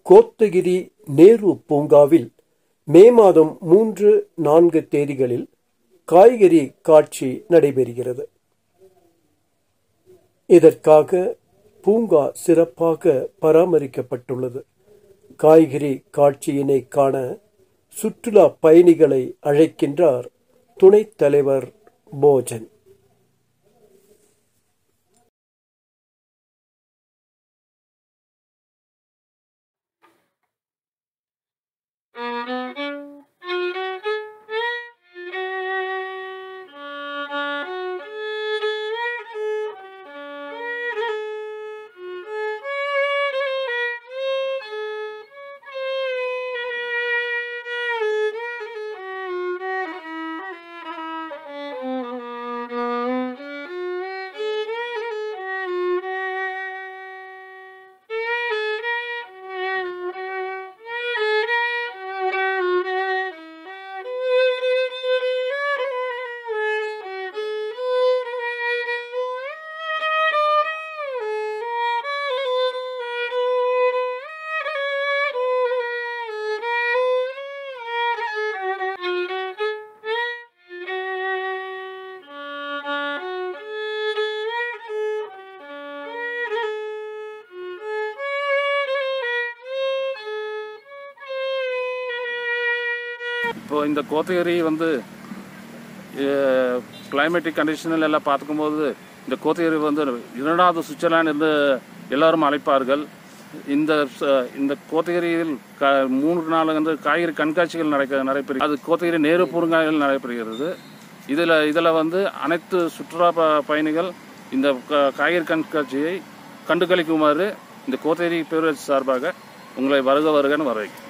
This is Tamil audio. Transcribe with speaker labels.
Speaker 1: கோத்தகிரி நேரு பூங்காவில் மே மாதம் 3-4 தேதிகளில் காய்கறி காட்சி நடைபெறுகிறது. இதற்காக பூங்கா சிறப்பாக பராமரிக்கப்பட்டுள்ளது. காய்கறி காட்சியினை காண சுற்றுலா பயணிகளை அழைக்கின்றார் துணைத் தலைவர் போஜன்.
Speaker 2: இப்போ இந்த கோத்தகிரி வந்து கிளைமேட்டிக் கண்டிஷனில் எல்லாம் பார்க்கும்போது இந்த கோத்தகிரி வந்து 2வது சுவிட்சர்லாந்து என்று எல்லாரும் அழைப்பார்கள். இந்த கோத்தகிரியில் 3 நாள் வந்து காய்கறி கண்காட்சிகள் நடைபெறுகிறது. அது கோத்தகிரி நேரு பூங்காவில் நடைபெறுகிறது. இதில் வந்து அனைத்து சுற்றுலா பயணிகள் இந்த காய்கறி கண்காட்சியை கண்டுகளிக்குமாறு இந்த கோத்தகிரி பேரூராட்சி சார்பாக உங்களை வருகன்னு வரவேற்கிறேன்.